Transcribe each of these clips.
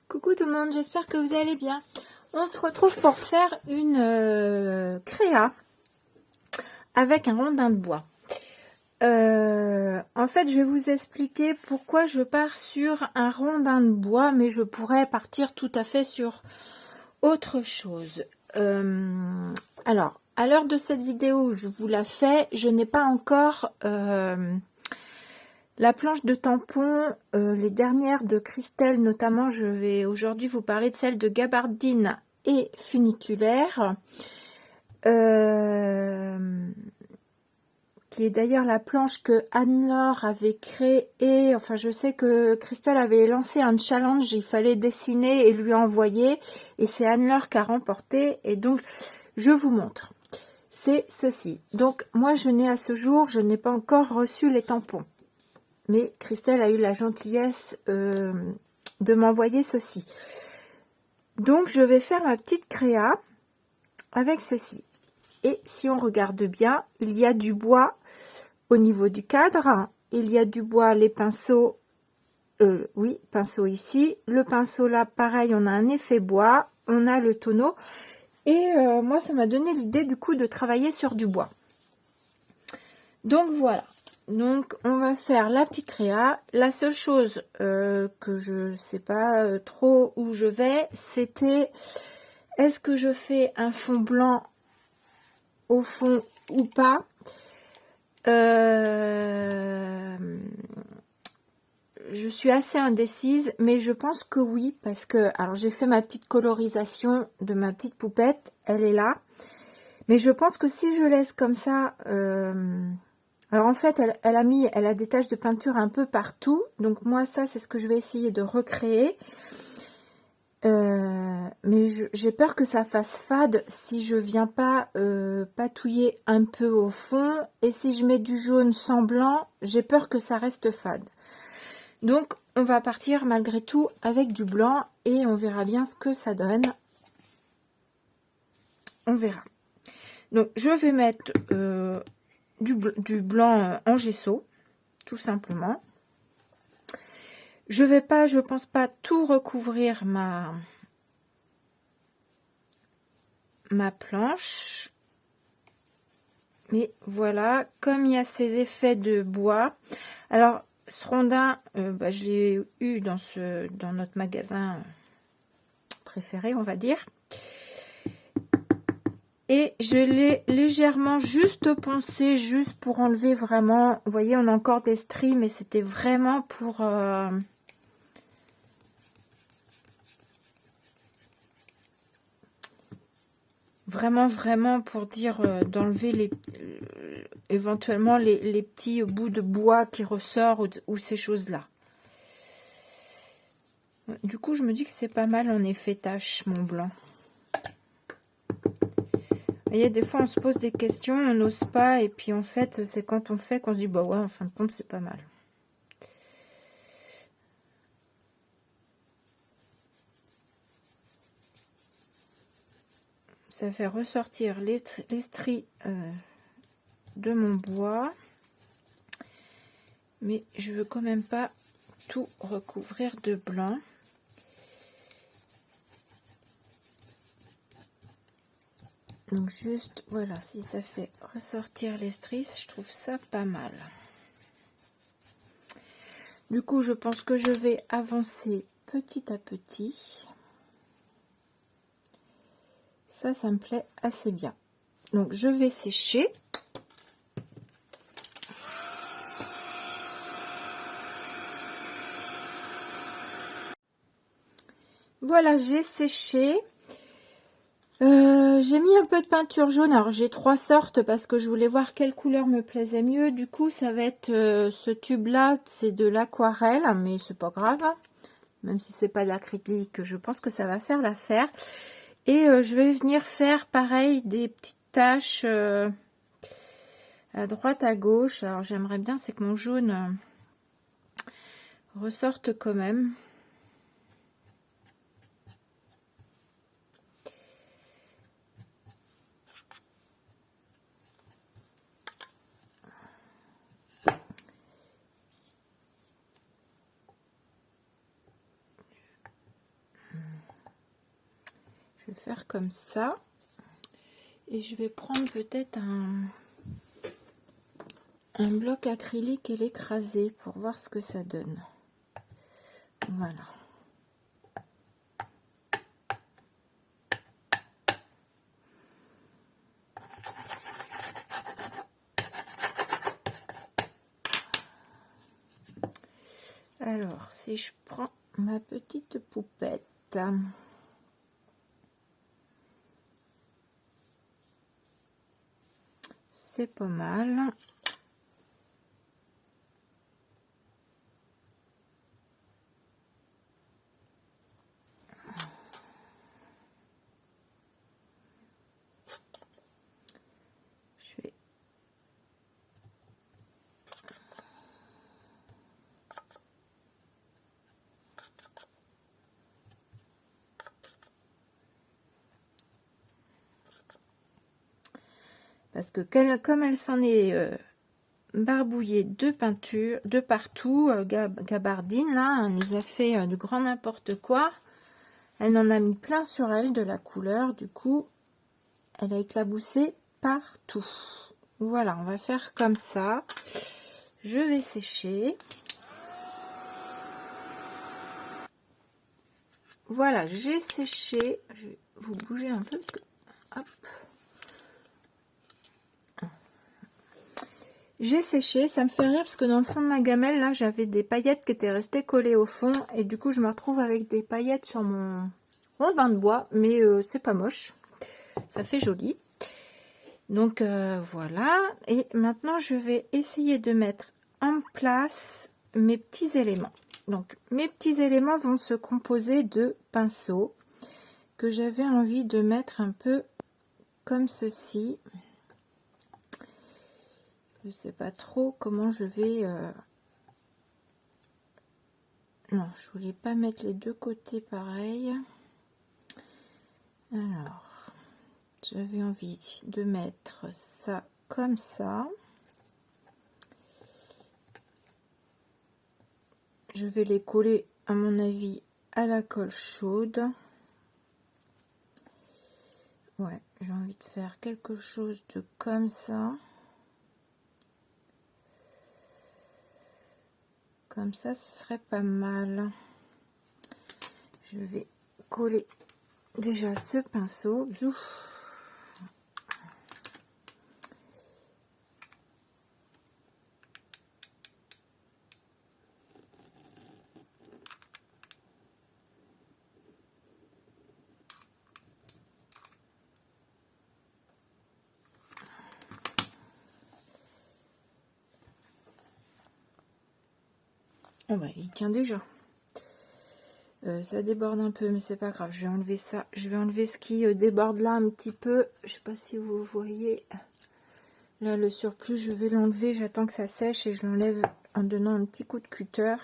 Coucou tout le monde, j'espère que vous allez bien. On se retrouve pour faire une créa avec un rondin de bois. En fait, je vais vous expliquer pourquoi je pars sur un rondin de bois, mais je pourrais partir tout à fait sur autre chose. Alors, à l'heure de cette vidéo, je vous la fais, je n'ai pas encore la planche de tampon, les dernières de Christelle notamment. Je vais aujourd'hui vous parler de celle de gabardine et funiculaire, qui est d'ailleurs la planche que Anne-Laure avait créée. Enfin, je sais que Christelle avait lancé un challenge, il fallait dessiner et lui envoyer, et c'est Anne-Laure qui a remporté, et donc je vous montre. C'est ceci. Donc moi, je n'ai à ce jour, je n'ai pas encore reçu les tampons. Mais Christelle a eu la gentillesse de m'envoyer ceci. Donc, je vais faire ma petite créa avec ceci. Et si on regarde bien, il y a du bois au niveau du cadre. Il y a du bois, les pinceaux. Oui, pinceau ici. Le pinceau là, pareil, on a un effet bois. On a le tonneau. Et moi, ça m'a donné l'idée du coup de travailler sur du bois. Donc, voilà. Donc on va faire la petite créa. La seule chose que je sais pas trop où je vais, c'était est-ce que je fais un fond blanc au fond ou pas. Je suis assez indécise, mais je pense que oui, parce que alors j'ai fait ma petite colorisation de ma petite poupette, elle est là, mais je pense que si je laisse comme ça, alors en fait, elle a des taches de peinture un peu partout. Donc moi, ça, c'est ce que je vais essayer de recréer. Mais j'ai peur que ça fasse fade si je viens pas patouiller un peu au fond. Et si je mets du jaune sans blanc, j'ai peur que ça reste fade. Donc on va partir malgré tout avec du blanc et on verra bien ce que ça donne. On verra. Donc je vais mettre du blanc en gesso, tout simplement. Je vais pas, je pense pas tout recouvrir ma planche, mais voilà, comme il y a ces effets de bois. Alors ce rondin, je l'ai eu dans notre magasin préféré, on va dire. Et je l'ai légèrement juste poncé, juste pour enlever vraiment, vous voyez, on a encore des stries, mais c'était vraiment pour vraiment pour dire d'enlever éventuellement les petits bouts de bois qui ressortent ou ces choses là. Du coup je me dis que c'est pas mal en effet tache mon blanc. Vous voyez, des fois on se pose des questions, on n'ose pas, et puis en fait c'est quand on fait qu'on se dit bah ouais, en fin de compte c'est pas mal. Ça fait ressortir les stries de mon bois, mais je veux quand même pas tout recouvrir de blanc. Donc juste voilà, si ça fait ressortir les stries, je trouve ça pas mal. Du coup je pense que je vais avancer petit à petit. Ça me plaît assez bien. Donc je vais sécher. Voilà, j'ai séché. J'ai mis un peu de peinture jaune. Alors j'ai 3 sortes parce que je voulais voir quelle couleur me plaisait mieux. Du coup ça va être ce tube là, c'est de l'aquarelle, mais c'est pas grave. Même si c'est pas de l'acrylique, je pense que ça va faire l'affaire. Et je vais venir faire pareil des petites taches à droite à gauche. Alors j'aimerais bien c'est que mon jaune ressorte quand même. Je vais faire comme ça. Et je vais prendre peut-être un bloc acrylique et l'écraser pour voir ce que ça donne. Voilà. Alors, si je prends ma petite poupette, c'est pas mal. Je vais parce que comme elle s'en est barbouillée de peinture de partout, Gabardine là, elle nous a fait du grand n'importe quoi. Elle en a mis plein sur elle de la couleur, du coup elle a éclaboussé partout. Voilà, on va faire comme ça. Je vais sécher. Voilà, j'ai séché. Je vais vous bouger un peu parce que hop. J'ai séché, ça me fait rire parce que dans le fond de ma gamelle, là, j'avais des paillettes qui étaient restées collées au fond. Et du coup, je me retrouve avec des paillettes sur mon bain de bois. Mais c'est pas moche. Ça fait joli. Donc, voilà. Et maintenant, je vais essayer de mettre en place mes petits éléments. Donc, mes petits éléments vont se composer de pinceaux que j'avais envie de mettre un peu comme ceci. Je sais pas trop comment je vais... Non, je voulais pas mettre les deux côtés pareil. Alors, j'avais envie de mettre ça comme ça. Je vais les coller, à mon avis, à la colle chaude. Ouais, j'ai envie de faire quelque chose de comme ça. Comme ça, ce serait pas mal. Je vais coller déjà ce pinceau. Zouf. Oh bah, il tient déjà. Ça déborde un peu, mais c'est pas grave. Je vais enlever ça. Je vais enlever ce qui déborde là un petit peu. Je sais pas si vous voyez. Là, le surplus, je vais l'enlever. J'attends que ça sèche et je l'enlève en donnant un petit coup de cutter.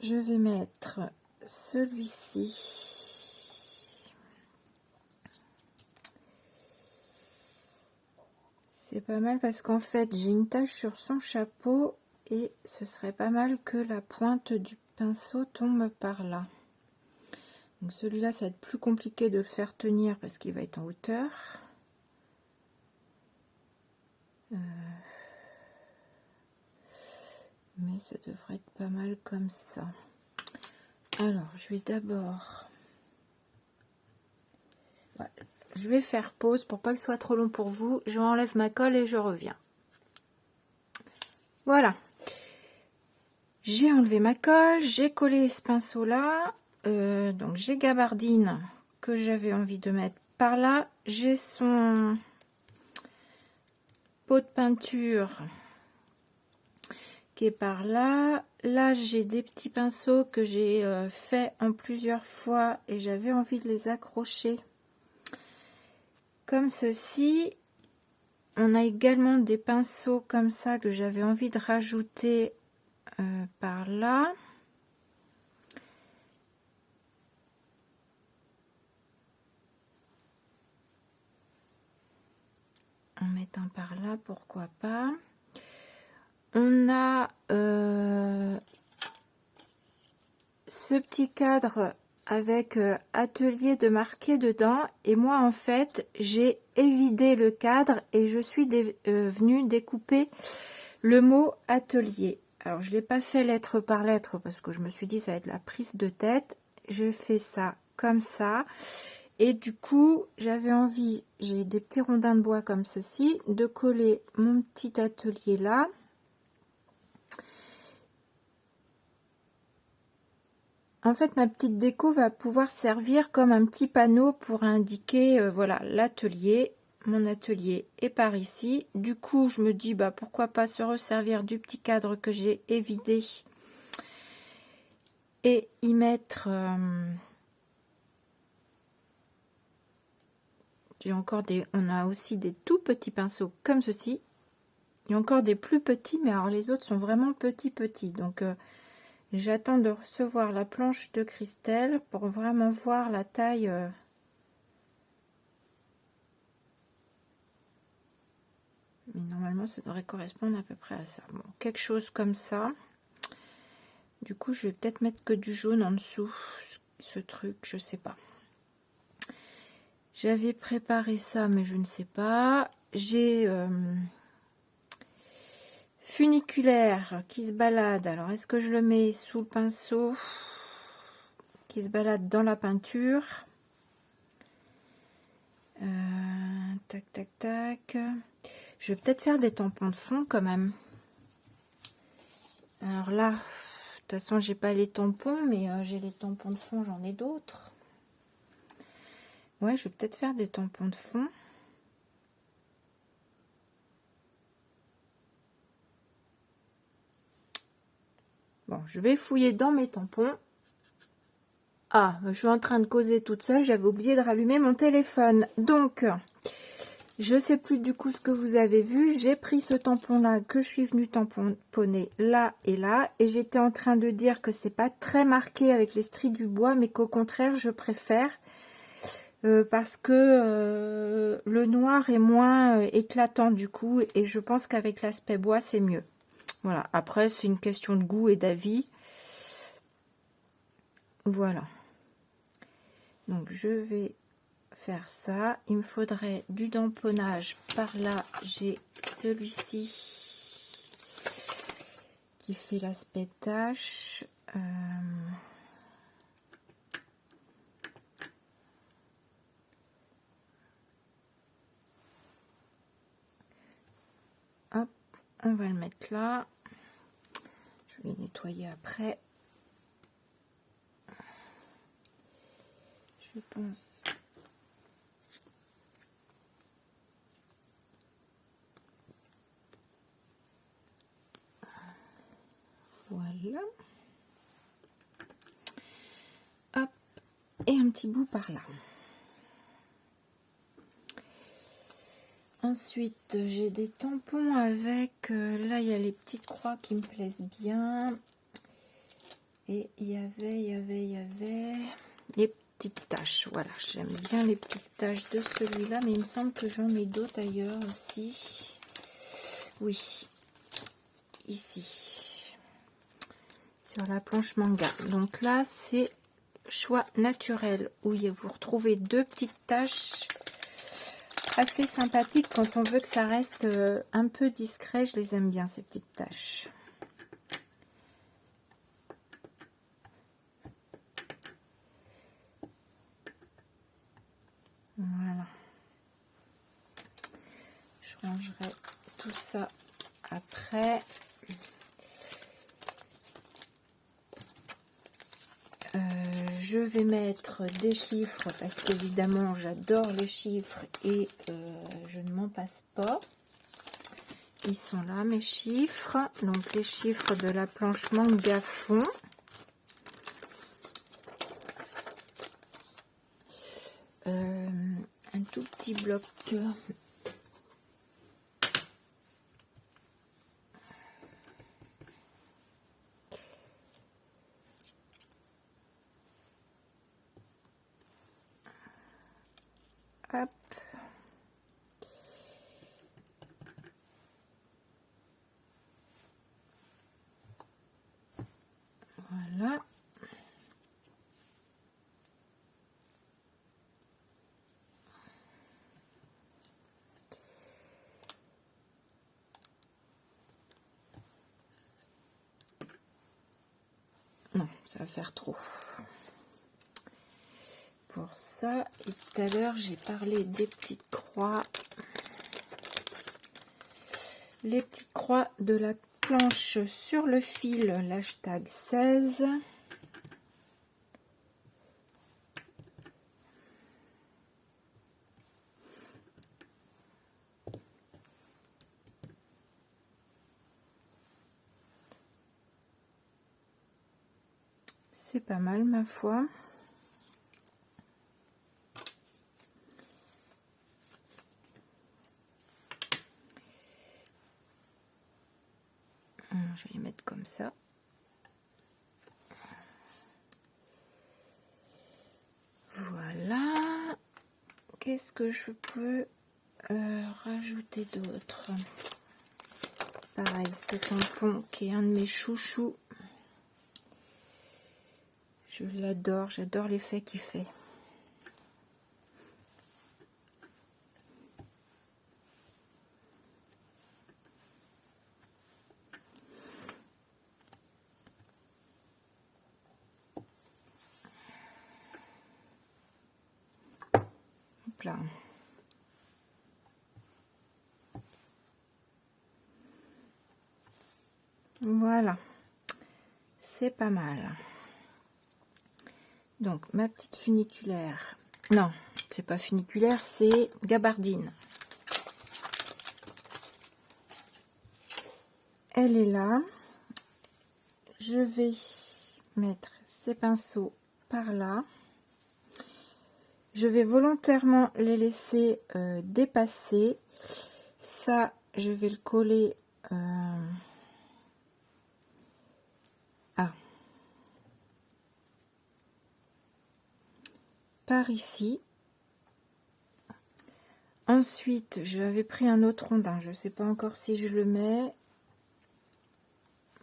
Je vais mettre celui-ci. C'est pas mal parce qu'en fait, j'ai une tache sur son chapeau et ce serait pas mal que la pointe du pinceau tombe par là. Donc celui-là, ça va être plus compliqué de le faire tenir parce qu'il va être en hauteur. Mais ça devrait être pas mal comme ça. Alors, je vais d'abord... Ouais, je vais faire pause pour pas que ce soit trop long pour vous. Je enlève ma colle et je reviens. Voilà. J'ai enlevé ma colle, j'ai collé ce pinceau là. Donc j'ai Gabardine que j'avais envie de mettre par là. J'ai son pot de peinture qui est par là. Là j'ai des petits pinceaux que j'ai fait en plusieurs fois et j'avais envie de les accrocher comme ceci. On a également des pinceaux comme ça que j'avais envie de rajouter par là. En mettant par là, pourquoi pas. On a ce petit cadre avec atelier de marquer dedans. Et moi, en fait, j'ai évidé le cadre et je suis venue découper le mot atelier. Alors, je ne l'ai pas fait lettre par lettre parce que je me suis dit ça va être la prise de tête. Je fais ça comme ça. Et du coup, j'avais envie, j'ai des petits rondins de bois comme ceci, de coller mon petit atelier là. En fait, ma petite déco va pouvoir servir comme un petit panneau pour indiquer, voilà, l'atelier. Mon atelier est par ici. Du coup, je me dis, bah pourquoi pas se resservir du petit cadre que j'ai évidé et y mettre... j'ai encore on a aussi des tout petits pinceaux comme ceci. Il y a encore des plus petits, mais alors les autres sont vraiment petits. Donc, j'attends de recevoir la planche de Christelle pour vraiment voir la taille. Mais normalement, ça devrait correspondre à peu près à ça. Bon, quelque chose comme ça. Du coup, je vais peut-être mettre que du jaune en dessous. Ce truc, je sais pas. J'avais préparé ça, mais je ne sais pas. J'ai funiculaire qui se balade. Alors, est-ce que je le mets sous le pinceau qui se balade dans la peinture? Tac, tac, tac. Je vais peut-être faire des tampons de fond quand même. Alors là, de toute façon, j'ai pas les tampons, mais j'ai les tampons de fond, j'en ai d'autres. Ouais, je vais peut-être faire des tampons de fond. Bon, je vais fouiller dans mes tampons. Ah, je suis en train de causer toute seule, j'avais oublié de rallumer mon téléphone. Donc, je sais plus du coup ce que vous avez vu. J'ai pris ce tampon-là que je suis venue tamponner là et là. Et j'étais en train de dire que c'est pas très marqué avec les stries du bois, mais qu'au contraire, je préfère. Parce que le noir est moins éclatant du coup. Et je pense qu'avec l'aspect bois, c'est mieux. Voilà, après, c'est une question de goût et d'avis. Voilà. Donc, je vais faire ça. Il me faudrait du tamponnage. Par là, j'ai celui-ci qui fait l'aspect tache. Hop, on va le mettre là. Je vais nettoyer après. Je pense. Voilà. Hop, et un petit bout par là. Ensuite, j'ai des tampons avec, là il y a les petites croix qui me plaisent bien. Et il y avait les petites taches. Voilà, j'aime bien les petites taches de celui-là, mais il me semble que j'en ai d'autres ailleurs aussi. Oui, ici, sur la planche manga. Donc là, c'est choix naturel, où vous retrouvez deux petites taches assez sympathiques quand on veut que ça reste un peu discret. Je les aime bien, ces petites taches. Voilà. Je rangerai tout ça après. Je vais mettre des chiffres parce qu'évidemment j'adore les chiffres et je ne m'en passe pas. Ils sont là mes chiffres, donc les chiffres de la planche manga fond. Un tout petit bloc. Hop. Voilà. Non, ça va faire trop. Pour ça, et tout à l'heure, j'ai parlé des petites croix. Les petites croix de la planche sur le fil, l'hashtag 16. C'est pas mal, ma foi. Je vais les mettre comme ça. Voilà. Qu'est-ce que je peux rajouter d'autre? Pareil, ce tampon qui est un de mes chouchous. Je l'adore, j'adore l'effet qu'il fait. Hop là. Voilà, c'est pas mal. Donc ma petite funiculaire, non, c'est pas funiculaire, c'est gabardine. Elle est là. Je vais mettre ces pinceaux par là. Je vais volontairement les laisser dépasser. Ça, je vais le coller par ici. Ensuite, j'avais pris un autre rondin. Je ne sais pas encore si je le mets.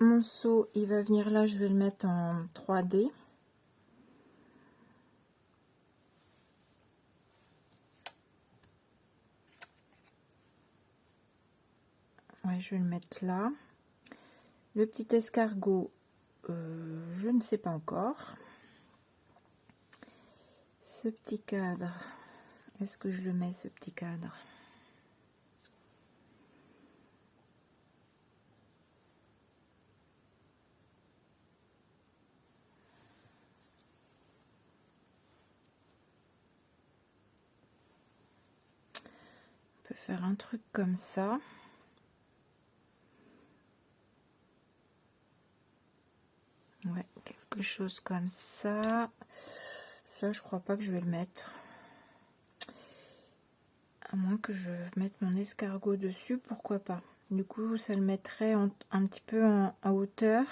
Mon seau, il va venir là. Je vais le mettre en 3D. Ouais, je vais le mettre là. Le petit escargot, je ne sais pas encore. Ce petit cadre, est-ce que je le mets, ce petit cadre? On peut faire un truc comme ça. Ouais, quelque chose comme ça. Ça, je crois pas que je vais le mettre. À moins que je mette mon escargot dessus, pourquoi pas. Du coup, ça le mettrait un petit peu en hauteur.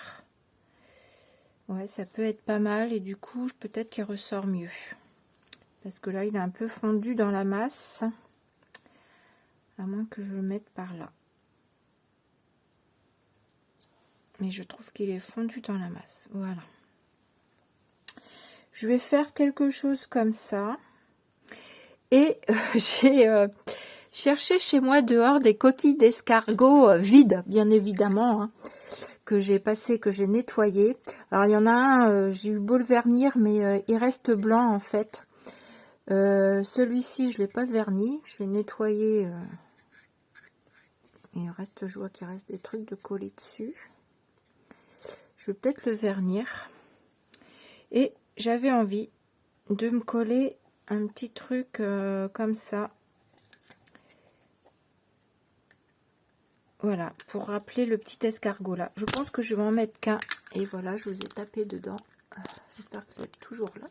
Ouais, ça peut être pas mal. Et du coup, peut-être qu'il ressort mieux. Parce que là, il est un peu fondu dans la masse. À moins que je le mette par là. Mais je trouve qu'il est fondu dans la masse. Voilà. Je vais faire quelque chose comme ça. Et j'ai cherché chez moi dehors des coquilles d'escargot vides, bien évidemment, hein, que j'ai passé, que j'ai nettoyé. Alors il y en a un, j'ai eu beau le vernir, mais il reste blanc en fait. Celui-ci, je l'ai pas verni, je l'ai nettoyé. Il reste, je vois qu'il reste des trucs de coller dessus. Je vais peut-être le vernir. Et j'avais envie de me coller un petit truc comme ça. Voilà, pour rappeler le petit escargot là. Je pense que je vais en mettre qu'un. Et voilà, je vous ai tapé dedans. J'espère que vous êtes toujours là.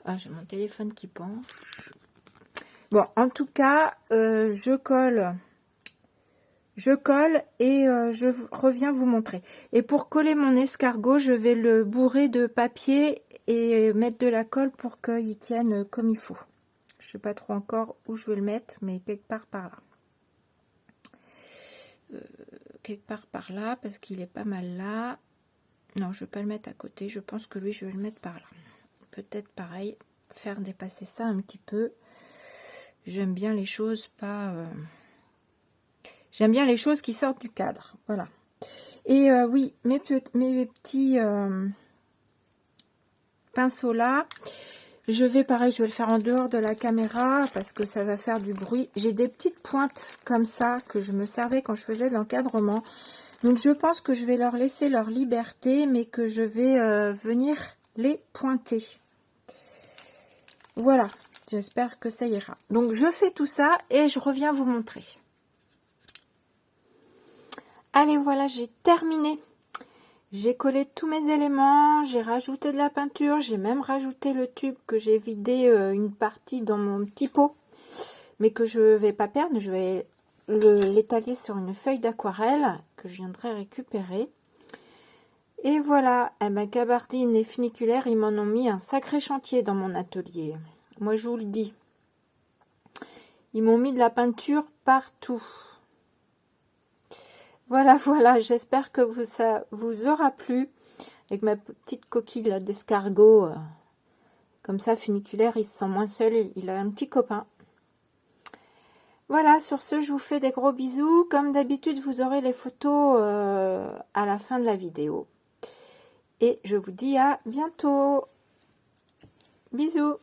Ah, j'ai mon téléphone qui penche. Bon, en tout cas, je colle et je reviens vous montrer. Et pour coller mon escargot, je vais le bourrer de papier et mettre de la colle pour qu'il tienne comme il faut. Je sais pas trop encore où je vais le mettre, mais quelque part par là. Quelque part par là, parce qu'il est pas mal là. Non, je vais pas le mettre à côté. Je pense que lui, je vais le mettre par là. Peut-être pareil, faire dépasser ça un petit peu. J'aime bien les choses pas... J'aime bien les choses qui sortent du cadre. Voilà. Et oui, mes petits pinceaux là, je vais pareil, je vais le faire en dehors de la caméra parce que ça va faire du bruit. J'ai des petites pointes comme ça que je me servais quand je faisais de l'encadrement. Donc je pense que je vais leur laisser leur liberté, mais que je vais venir les pointer. Voilà, j'espère que ça ira. Donc je fais tout ça et je reviens vous montrer. Allez, voilà, j'ai terminé. J'ai collé tous mes éléments, j'ai rajouté de la peinture, j'ai même rajouté le tube que j'ai vidé une partie dans mon petit pot, mais que je vais pas perdre, je vais l'étaler sur une feuille d'aquarelle que je viendrai récupérer. Et voilà, ma gabardine et funiculaire, ils m'en ont mis un sacré chantier dans mon atelier. Moi, je vous le dis. Ils m'ont mis de la peinture partout. Voilà, voilà, j'espère que ça vous aura plu. Avec ma petite coquille d'escargot. Comme ça, funiculaire, il se sent moins seul. Il a un petit copain. Voilà, sur ce, je vous fais des gros bisous. Comme d'habitude, vous aurez les photos à la fin de la vidéo. Et je vous dis à bientôt. Bisous.